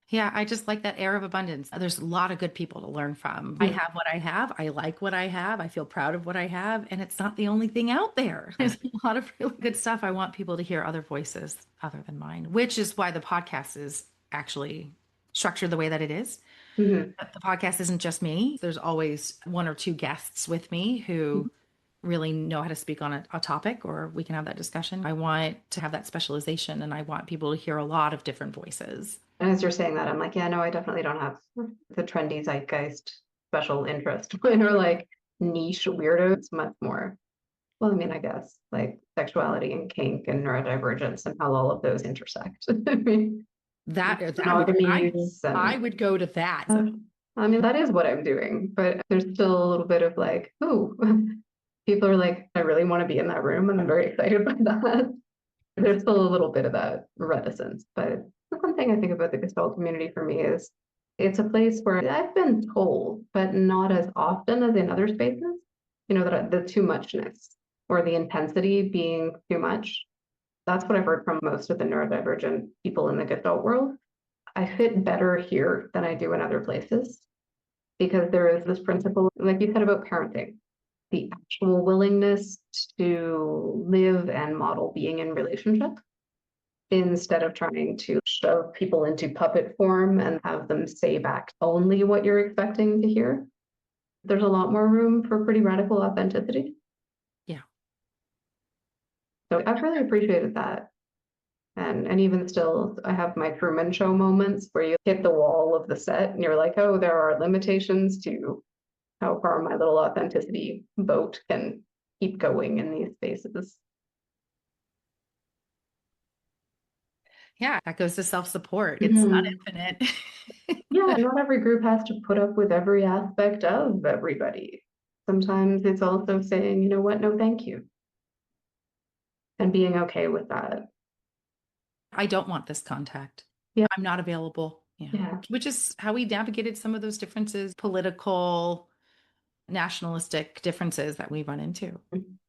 Yeah, I just like that air of abundance. There's a lot of good people to learn from. I have what I have. I like what I have. I feel proud of what I have. And it's not the only thing out there. There's a lot of really good stuff. I want people to hear other voices other than mine, which is why the podcast is actually structured the way that it is.
Mhm.
But the podcast isn't just me. There's always one or two guests with me who really know how to speak on a topic, or we can have that discussion. I want to have that specialization and I want people to hear a lot of different voices.
And as you're saying that, I'm like, yeah, no, I definitely don't have the trendy zeitgeist special interest. Mine are like niche weirdos, much more. Well, I mean, I guess like sexuality and kink and neurodivergence and how all of those intersect. I mean,
That would
monogamies
I
and
would go to that.
I mean, that is what I'm doing, but there's still a little bit of like, oh, people are like, I really want to be in that room, and I'm very excited by that. There's still a little bit of that reticence, but the one thing I think about the Gestalt community for me is it's a place where I've been told, but not as often as in other spaces, that the too muchness or the intensity being too much. That's what I've heard from most of the neurodivergent people in the Gestalt world. I fit better here than I do in other places because there is this principle, like you said about parenting, the actual willingness to live and model being in relationship instead of trying to shove people into puppet form and have them say back only what you're expecting to hear. There's a lot more room for pretty radical authenticity.
Yeah.
So I've really appreciated that. And even still, I have my Truman Show moments where you hit the wall of the set and you're like, oh, there are limitations to how far my little authenticity boat can keep going in these spaces.
Yeah, that goes to self-support. It's not
Mhm.
infinite.
Yeah, not every group has to put up with every aspect of everybody. Sometimes it's also saying, you know what, no, thank you, and being okay with that.
I don't want this contact.
Yeah,
I'm not available. Yeah.
yeah.
Which is how we navigated some of those differences, political, nationalistic differences that we run into.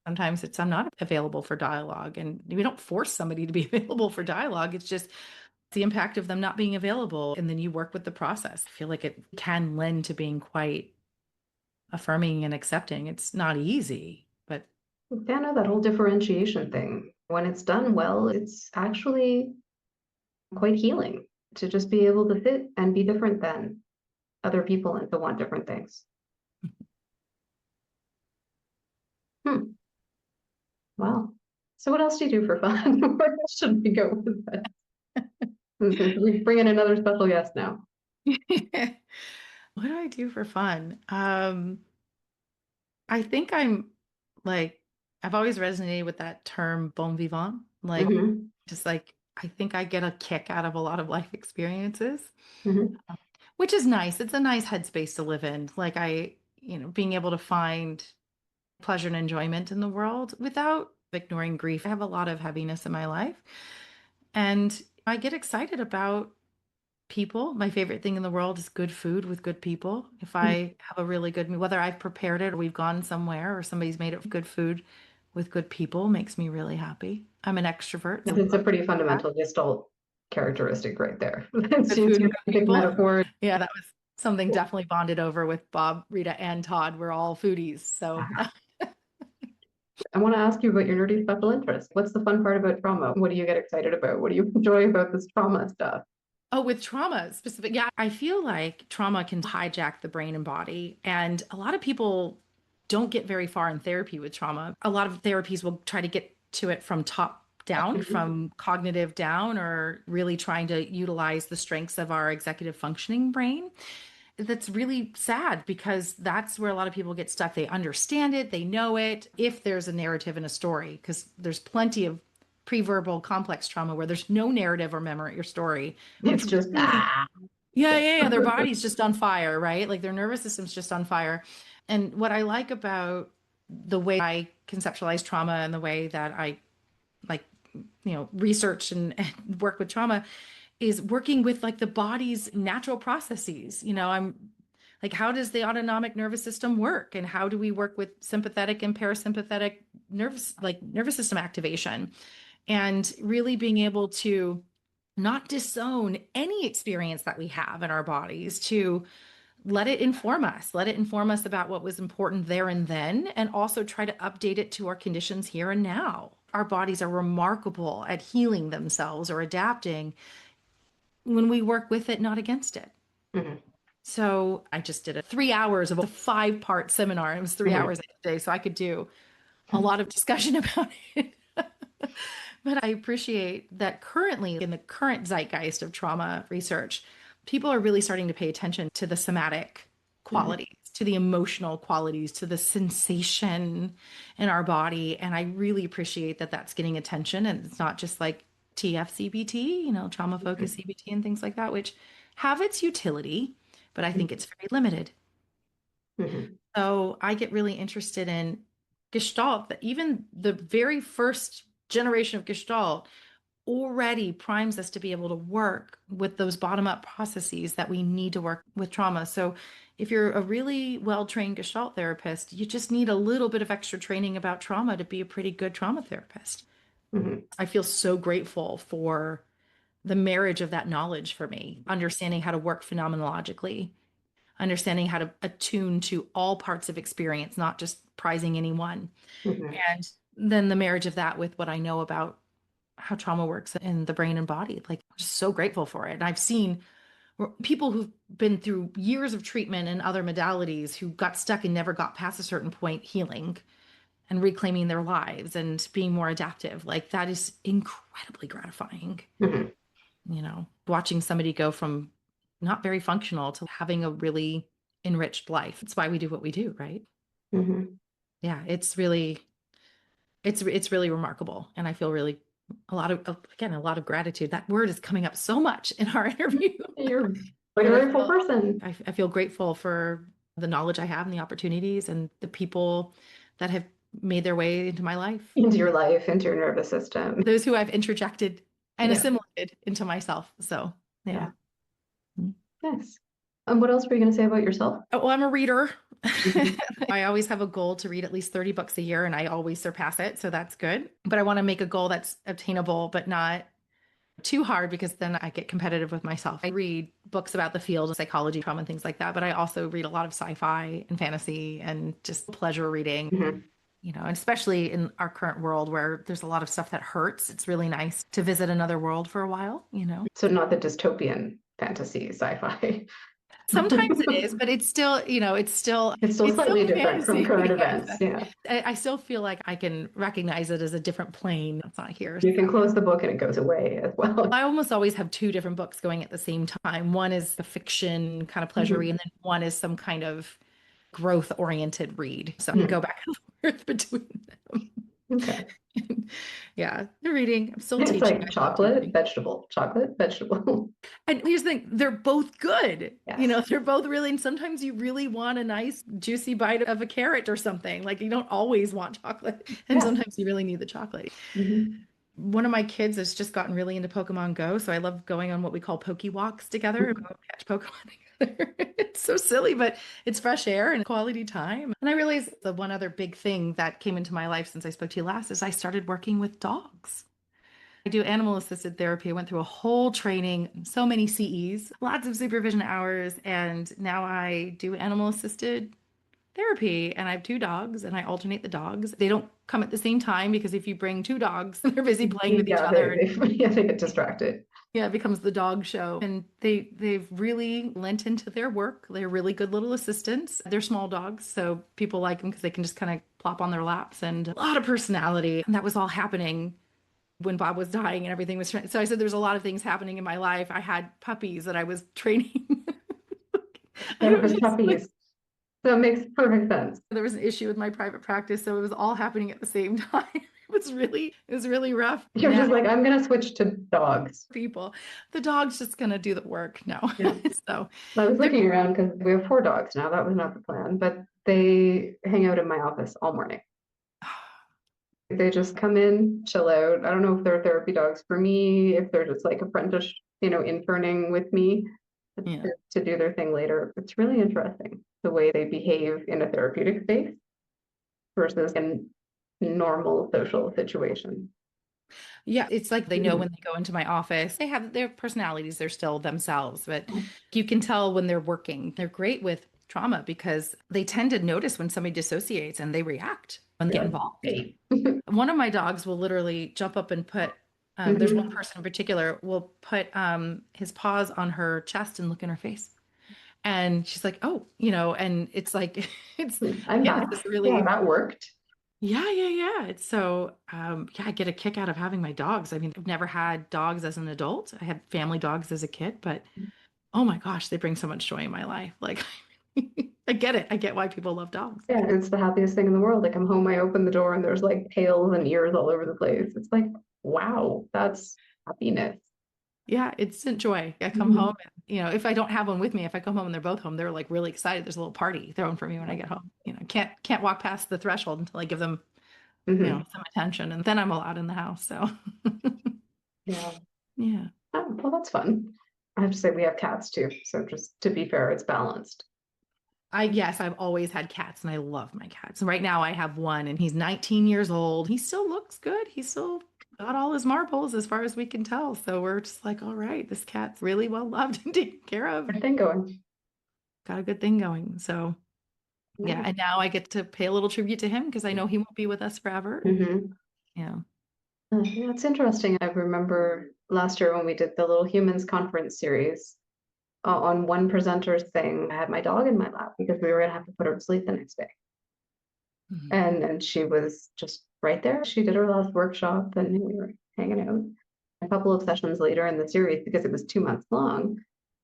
Sometimes it's I'm not available for dialogue, and we don't force somebody to be available for dialogue. It's just the impact of them not being available, and then you work with the process. I feel like it can lend to being quite affirming and accepting. It's not easy, but
Yeah, no, that whole differentiation thing, when it's done well, it's actually quite healing to just be able to sit and be different than other people and to want different things. Hmm. Wow. So what else do you do for fun? Where should we go with that? We bring in another special guest now.
what do I do for fun? I think I'm like I've always resonated with that term bon vivant. Like,
Hmm.
just like, I think I get a kick out of a lot of life experiences,
Hmm.
which is nice. It's a nice headspace to live in. Like, being able to find pleasure and enjoyment in the world without ignoring grief. I have a lot of heaviness in my life, and I get excited about people. My favorite thing in the world is good food with good people. If I have a really good meal, whether I've prepared it or we've gone somewhere or somebody's made it good food with good people, makes me really happy. I'm an extrovert, so
It's a pretty
that
fundamental Gestalt characteristic right there. Let's
good
use
food
your
and good
big
people.
metaphor.
Yeah, that was something definitely bonded over with Bob, Rita, and Todd. We're all foodies. So
I want to ask you about your nerdy special interest. What's the fun part about trauma? What do you get excited about? What do you enjoy about this trauma stuff?
oh, with trauma specific. Yeah, I feel like trauma can hijack the brain and body. And a lot of people don't get very far in therapy with trauma. A lot of therapies will try to get to it from top down,
Mhm.
from cognitive down, or really trying to utilize the strengths of our executive functioning brain. That's really sad because that's where a lot of people get stuck. They understand it, they know it, if there's a narrative and a story, because there's plenty of pre-verbal complex trauma where there's no narrative or memory or story,
It's
which
just,
really, yeah,
yeah.
yeah, yeah, their body's just on fire, right? Like their nervous system's just on fire. And what I like about the way I conceptualize trauma and the way that I like, research and work with trauma is working with like the body's natural processes. I'm like, how does the autonomic nervous system work? And how do we work with sympathetic and parasympathetic nervous system activation? And really being able to not disown any experience that we have in our bodies, to let it inform us about what was important there and then, and also try to update it to our conditions here and now. Our bodies are remarkable at healing themselves or adapting when we work with it, not against it.
Mhm.
So I just did 3 hours of a 5-part seminar. It was three
Mhm.
hours a day, so I could do a lot of discussion about it. But I appreciate that currently, in the current zeitgeist of trauma research, people are really starting to pay attention to the somatic
Mhm.
qualities, to the emotional qualities, to the sensation in our body. And I really appreciate that that's getting attention. And it's not just like TFCBT, trauma focused CBT and things like that, which have its utility, but I think it's very limited.
Mhm.
So I get really interested in Gestalt, that even the very first generation of Gestalt already primes us to be able to work with those bottom up processes that we need to work with trauma. So if you're a really well trained Gestalt therapist, you just need a little bit of extra training about trauma to be a pretty good trauma therapist.
Mhm.
I feel so grateful for the marriage of that knowledge for me, understanding how to work phenomenologically, understanding how to attune to all parts of experience, not just prizing any one.
Mhm.
And then the marriage of that with what I know about how trauma works in the brain and body. Like, I'm just so grateful for it. And I've seen people who've been through years of treatment and other modalities who got stuck and never got past a certain point healing and reclaiming their lives and being more adaptive. Like, that is incredibly gratifying.
Mhm.
Watching somebody go from not very functional to having a really enriched life. That's why we do what we do, right?
Mhm.
Yeah, it's really remarkable, and I feel really a lot of gratitude. That word is coming up so much in our interview.
You're quite a
But
grateful person
I feel grateful for the knowledge I have and the opportunities and the people that have made their way into my life.
into your life, into your nervous system.
Those who I've interjected and
Yeah.
assimilated into myself. So, yeah.
Yeah. Yes. And what else were you going to say about yourself?
Oh, well, I'm a reader.
Mhm.
I always have a goal to read at least 30 books a year, and I always surpass it. So that's good. But I want to make a goal that's obtainable, but not too hard, because then I get competitive with myself. I read books about the field of psychology, trauma, and things like that. But I also read a lot of sci-fi and fantasy and just pleasure reading,
Mhm.
and especially in our current world where there's a lot of stuff that hurts. It's really nice to visit another world for a while.
So not the dystopian fantasy sci-fi.
Sometimes it is, but it's still,
It's still
it's still
slightly different from
fantasy.
current
Yeah,
events.
exactly.
Yeah.
I still feel like I can recognize it as a different plane that's not here.
You can close the book and it goes away as well.
I almost always have two different books going at the same time. One is the fiction kind of pleasure read,
Mhm.
and then one is some kind of growth oriented read. So I can
Mhm.
go back and forth between them.
Okay.
Yeah, they're reading. I'm still
It's
teaching.
like
I love teaching.
chocolate, vegetable.
And here's the thing, they're both good. You
Yes.
know, they're both really, and sometimes you really want a nice juicy bite of a carrot or something. Like you don't always want chocolate. And
Yeah.
sometimes you really need the chocolate.
Mhm.
One of my kids has just gotten really into Pokemon Go, so I love going on what we call Poke Walks together and go catch Pokemon together. It's so silly, but it's fresh air and quality time. And I realized the one other big thing that came into my life since I spoke to you last is I started working with dogs. I do animal assisted therapy. I went through a whole training, so many CEs, lots of supervision hours, and now I do animal assisted therapy. And I have two dogs and I alternate the dogs. They don't come at the same time because if you bring two dogs, they're busy playing with each
Yeah,
other.
yeah, they get distracted.
Yeah, it becomes the dog show. And they've really lent into their work. They're really good little assistants. They're small dogs, so people like them because they can just kind of plop on their laps and a lot of personality. And that was all happening when Bob was dying and everything was so I said there's a lot of things happening in my life. I had puppies that I was training. I was
Therapist
just like
puppies. So it makes perfect sense.
there was an issue with my private practice, so it was all happening at the same time. It was really rough.
You're
Now
just like, I'm gonna switch to dogs.
people, the dog's just gonna do the work now.
Yeah.
So
I was
they're
looking around because we have four dogs now. That was not the plan, but they hang out in my office all morning. They just come in, chill out. I don't know if they're therapy dogs for me, if they're just like apprentice, interning with me
yeah.
to do their thing later. It's really interesting the way they behave in a therapeutic space versus in normal social situation.
Yeah, it's like they know
Mhm.
when they go into my office, they have their personalities, they're still themselves, but you can tell when they're working. They're great with trauma because they tend to notice when somebody dissociates and they react and get
You're like,
involved.
hey.
One of my dogs will literally jump up and put, there's one
Mhm.
person in particular will put his paws on her chest and look in her face. And she's like, oh, and it's like, it's,
I'm
again, it's
back.
this
Yeah,
really
that worked.
yeah, yeah, yeah. It's so, yeah, I get a kick out of having my dogs. I mean, I've never had dogs as an adult. I had family dogs as a kid, but oh my gosh, they bring so much joy in my life. Like, I get it. I get why people love dogs.
Yeah, it's the happiest thing in the world. I come home, I open the door, and there's like tails and ears all over the place. It's like, wow, that's happiness.
Yeah, instant joy. I come home
Mhm.
and, if I don't have one with me, if I come home and they're both home, they're like really excited. There's a little party thrown for me when I get home. Can't walk past the threshold until I give them,
Mhm.
some attention, and then I'm allowed in the house. So,
Yeah.
yeah.
Oh, well, that's fun. I have to say we have cats too. So just to be fair, it's balanced.
Yes, I've always had cats and I love my cats. And right now I have one and he's 19 years old. He still looks good. He's still got all his marbles as far as we can tell. So we're just like, all right, this cat's really well loved and taken care of.
Good thing going.
Got a good thing going. So yeah.
Yeah.
And now I get to pay a little tribute to him because I know he won't be with us forever. And
Mhm.
yeah.
Yeah, it's interesting. I remember last year when we did the Little Humans conference series, on one presenter's thing, I had my dog in my lap because we were gonna have to put her to sleep the next day.
Mhm.
And she was just right there. She did her last workshop and we were hanging out. A couple of sessions later in the series, because it was 2 months long,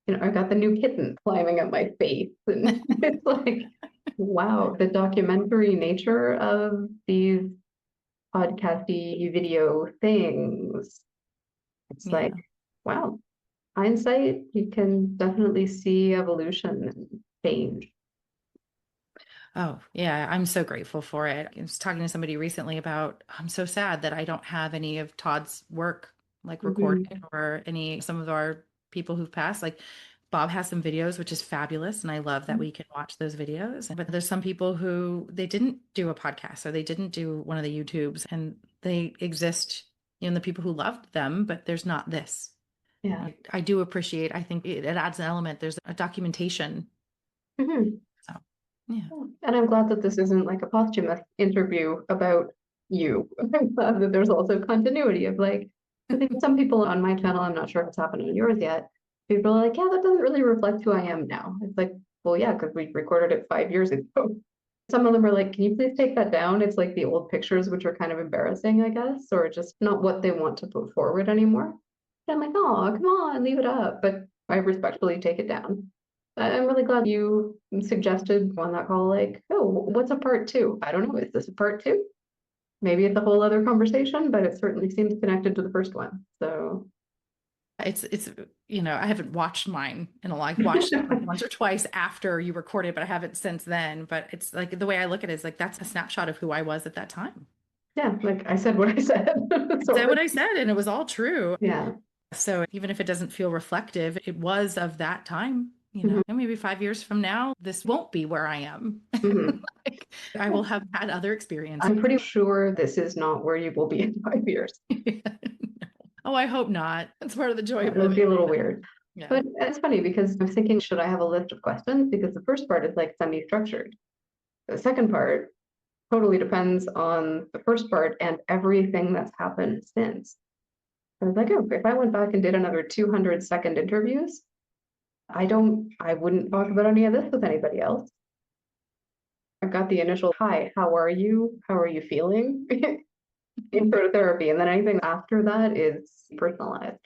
I got the new kitten climbing up my face. And it's like, wow, the documentary nature of these podcasty video things. It's like,
Yeah.
wow, hindsight, you can definitely see evolution and change.
Oh, yeah, I'm so grateful for it. I was talking to somebody recently about I'm so sad that I don't have any of Todd's work like
Mhm.
recorded or some of our people who've passed. Like Bob has some videos, which is fabulous, and I love that we can watch those videos. But there's some people who they didn't do a podcast or they didn't do one of the YouTubes and they exist, the people who loved them, but there's not this.
Yeah.
I do appreciate, I think it adds an element. There's a documentation.
Mhm.
So yeah.
And I'm glad that this isn't like a posthumous interview about you. I'm glad that there's also continuity of like, I think some people on my channel, I'm not sure if it's happened on yours yet. People are like, yeah, that doesn't really reflect who I am now. It's like, well, yeah, because we recorded it 5 years ago. Some of them are like, can you please take that down? It's like the old pictures, which are kind of embarrassing, I guess, or just not what they want to put forward anymore. And I'm like, oh, come on, leave it up. But I respectfully take it down. I'm really glad you suggested on that call, like, oh, what's a part two? I don't know. Is this a part two? Maybe it's a whole other conversation, but it certainly seems connected to the first one. So
It's I haven't watched mine in a I've watched it like once or twice after you recorded, but I haven't since then. But it's like the way I look at it is like that's a snapshot of who I was at that time.
yeah, like I said what I said.
I said what I said, and it was all true.
Yeah.
So even if it doesn't feel reflective, it was of that time.
Mhm.
And maybe 5 years from now, this won't be where I am.
Mhm.
Like, I will have had other experiences.
I'm pretty sure this is not where you will be in 5 years.
Oh, I hope not. That's part of the joy
It
of
would
living.
be a little weird.
Yeah.
But it's funny because I'm thinking, should I have a list of questions? Because the first part is like semi-structured. The second part totally depends on the first part and everything that's happened since. I was like, oh, if I went back and did another 200-second interviews, I wouldn't talk about any of this with anybody else. I got the initial, hi, how are you? How are you feeling? Intro to therapy. And then anything after that is personalized.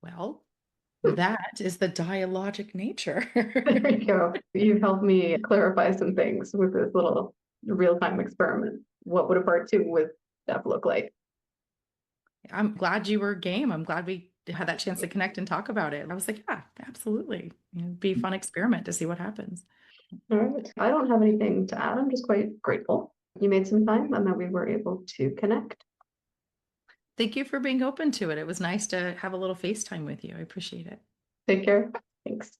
Well, that is the dialogic nature.
There you go. You've helped me clarify some things with this little real-time experiment. What would a part two with Steph look like?
I'm glad you were game. I'm glad we had that chance to connect and talk about it. I was like, yeah, absolutely. It'd be a fun experiment to see what happens.
All right. I don't have anything to add. I'm just quite grateful you made some time and that we were able to connect.
Thank you for being open to it. It was nice to have a little FaceTime with you. I appreciate it.
Take care. Thanks.